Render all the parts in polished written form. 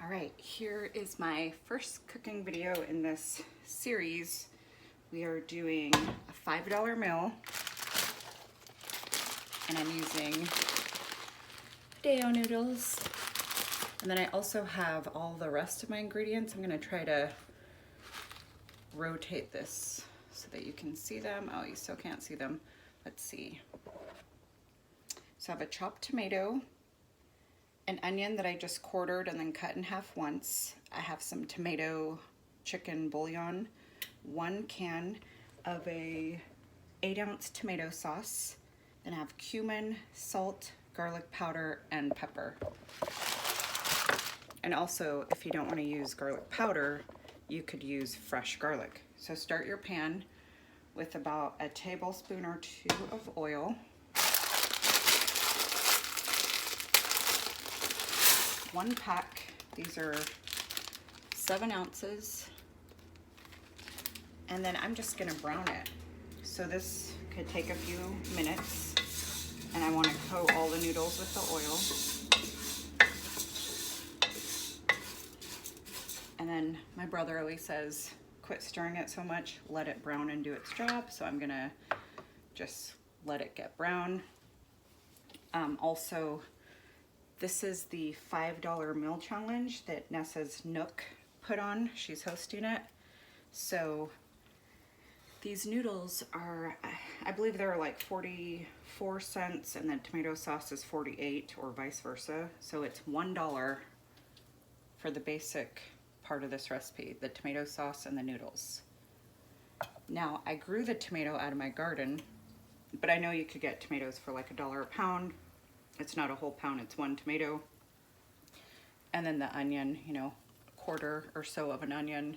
All right, here is my first cooking video in this series. We are doing a $5 meal, and I'm using Fideo noodles. And then I also have all the rest of my ingredients. I'm gonna try to rotate this so that you can see them. Oh, you still can't see them. Let's see. So I have a chopped tomato, an onion that I just quartered and then cut in half once. I have some tomato chicken bouillon, 1 can of a 8-ounce tomato sauce. Then I have cumin, salt, garlic powder, and pepper. And also, if you don't want to use garlic powder, you could use fresh garlic. So start your pan with about a tablespoon or 2 of oil. 1 pack, these are 7 ounces. And then I'm just gonna brown it. So this could take a few minutes, and I wanna coat all the noodles with the oil. And then my brother always says, quit stirring it so much, let it brown and do its job. So I'm gonna just let it get brown. Also, this is the $5 meal challenge that Nessa's Nook put on. She's hosting it. So these noodles are, I believe they're like 44 cents, and then tomato sauce is 48, or vice versa. So it's $1 for the basic part of this recipe, the tomato sauce and the noodles. Now, I grew the tomato out of my garden, but I know you could get tomatoes for like $1 a pound. It's not a whole pound, it's 1 tomato. And then the onion, you know, a quarter or so of an onion,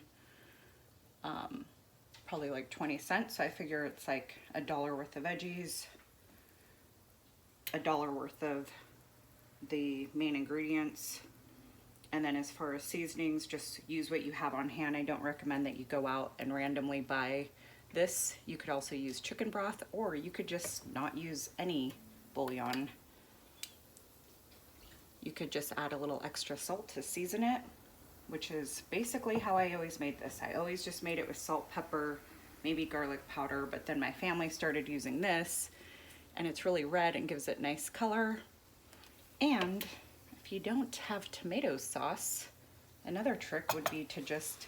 probably like 20 cents. So I figure it's like $1 worth of veggies, $1 worth of the main ingredients. And then as far as seasonings, just use what you have on hand. I don't recommend that you go out and randomly buy this. You could also use chicken broth, or you could just not use any bouillon. You could just add a little extra salt to season it, which is basically how I always made this. I always just made it with salt, pepper, maybe garlic powder, but then my family started using this, and it's really red and gives it nice color. And if you don't have tomato sauce, another trick would be to just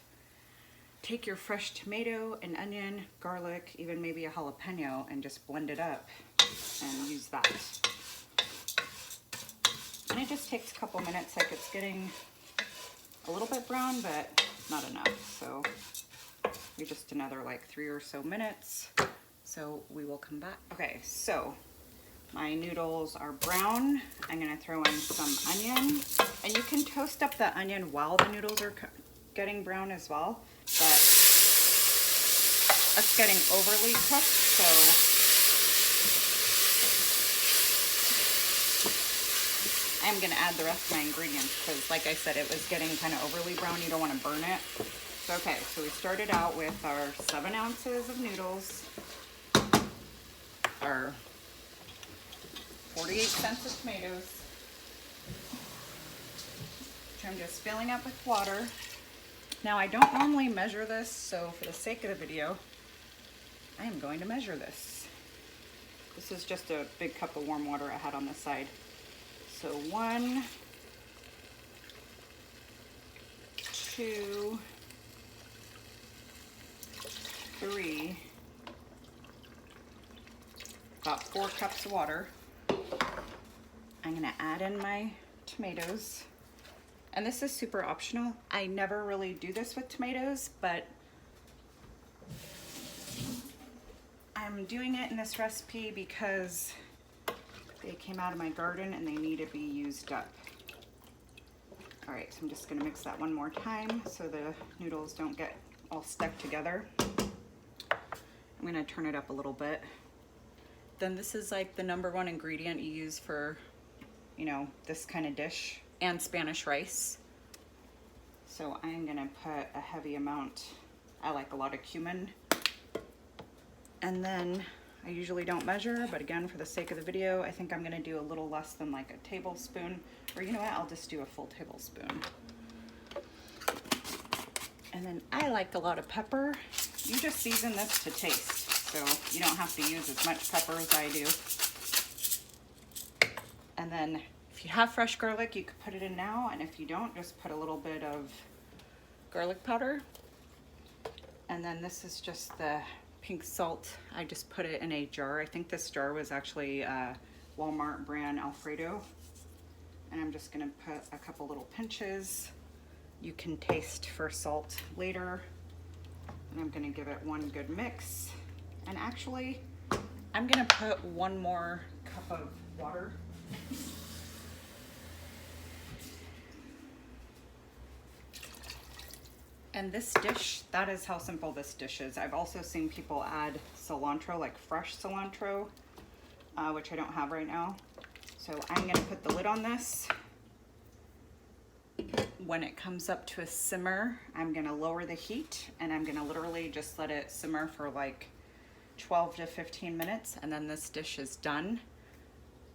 take your fresh tomato and onion, garlic, even maybe a jalapeno, and just blend it up and use that. And it just takes a couple minutes. Like, it's getting a little bit brown, but not enough. So we just another like 3 or so minutes. So we will come back. Okay, so my noodles are brown. I'm gonna throw in some onion, and you can toast up the onion while the noodles are getting brown as well. But it's getting overly cooked, so I'm gonna add the rest of my ingredients because, like I said, it was getting kind of overly brown. You don't want to burn it. So, okay, so we started out with our 7 ounces of noodles, our 48 cents of tomatoes, which I'm just filling up with water. Now, I don't normally measure this, so for the sake of the video, I am going to measure this. This is just a big cup of warm water I had on the side. So 1, 2, 3, about 4 cups of water. I'm gonna add in my tomatoes. And this is super optional. I never really do this with tomatoes, but I'm doing it in this recipe because they came out of my garden and they need to be used up. All right, so I'm just gonna mix that one more time so the noodles don't get all stuck together. I'm gonna turn it up a little bit. Then this is like the #1 ingredient you use for, you know, this kind of dish, and Spanish rice. So I'm gonna put a heavy amount. I like a lot of cumin. And then I usually don't measure, but again, for the sake of the video, I think I'm gonna do a little less than like a tablespoon, or you know what, I'll just do a full tablespoon. And then I like a lot of pepper. You just season this to taste, so you don't have to use as much pepper as I do. And then if you have fresh garlic, you could put it in now, and if you don't, just put a little bit of garlic powder. And then this is just the pink salt. I just put it in a jar. I think this jar was actually Walmart brand Alfredo. And I'm just gonna put a couple little pinches. You can taste for salt later. And I'm gonna give it one good mix. And actually, I'm gonna put one more cup of water. And this dish, that is how simple this dish is. I've also seen people add cilantro, like fresh cilantro, which I don't have right now. So I'm gonna put the lid on this. When it comes up to a simmer, I'm gonna lower the heat and I'm gonna literally just let it simmer for like 12 to 15 minutes, and then this dish is done.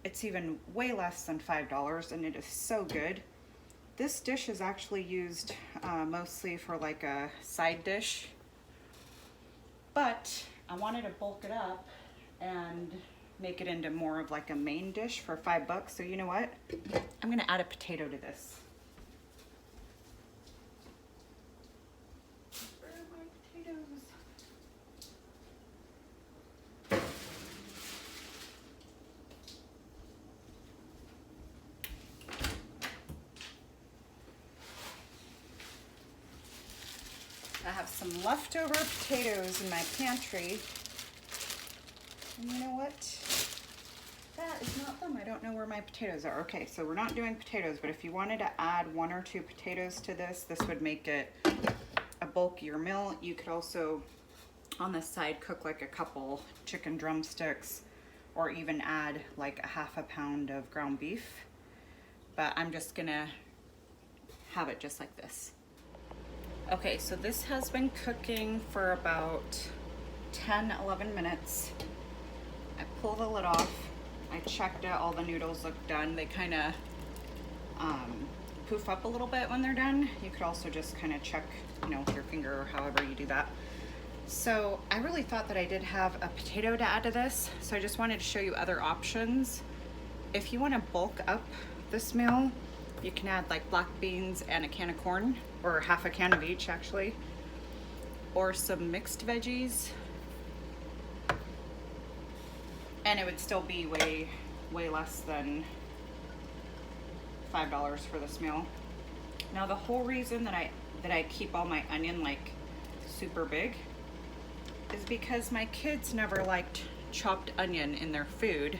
It's even way less than $5 and it is so good. This dish is actually used mostly for like a side dish, but I wanted to bulk it up and make it into more of like a main dish for $5. So you know what? I'm gonna add a potato to this. Where are my potatoes? I have some leftover potatoes in my pantry. And you know what? That is not them. I don't know where my potatoes are. Okay, so we're not doing potatoes, but if you wanted to add 1 or 2 potatoes to this would make it a bulkier meal. You could also, on the side, cook like a couple chicken drumsticks, or even add like a half a pound of ground beef. But I'm just gonna have it just like this. Okay, so this has been cooking for about 10-11 minutes. I pull the lid off. I checked it, all the noodles look done. They kind of poof up a little bit when they're done. You could also just kind of check, you know, with your finger or however you do that. So I really thought that I did have a potato to add to this, so I just wanted to show you other options. If you want to bulk up this meal, you can add like black beans and a can of corn, or half a can of each actually, or some mixed veggies. And it would still be way less than $5 for this meal. Now the whole reason that I keep all my onion like super big is because my kids never liked chopped onion in their food.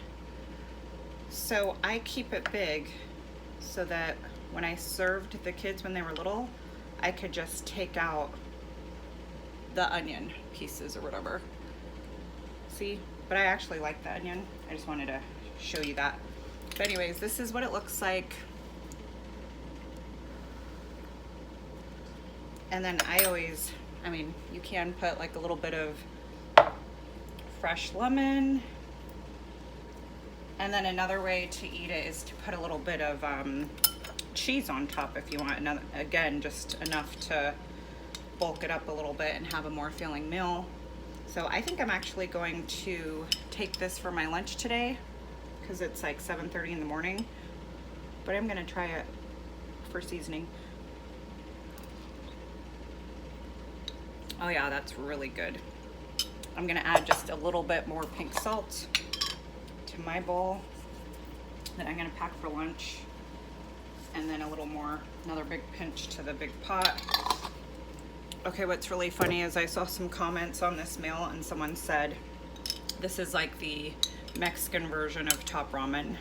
So I keep it big so that when I served the kids when they were little, I could just take out the onion pieces or whatever. See? But I actually like the onion. I just wanted to show you that. But anyways, this is what it looks like. And then I mean, you can put like a little bit of fresh lemon. And then another way to eat it is to put a little bit of cheese on top if you want. Another, again, just enough to bulk it up a little bit and have a more filling meal. So I think I'm actually going to take this for my lunch today because it's like 7:30 in the morning, but I'm gonna try it for seasoning. Oh yeah, that's really good. I'm gonna add just a little bit more pink salt to my bowl that I'm gonna pack for lunch, and then a little more, another big pinch to the big pot. Okay, what's really funny is I saw some comments on this meal and someone said this is like the Mexican version of top ramen,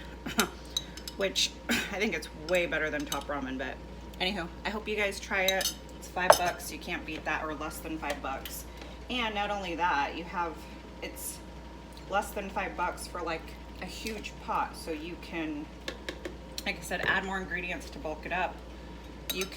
which I think it's way better than top ramen, but anywho, I hope you guys try it. It's $5, you can't beat that, or less than $5. And not only that, it's less than $5 for like a huge pot, so you can, like I said, add more ingredients to bulk it up. You can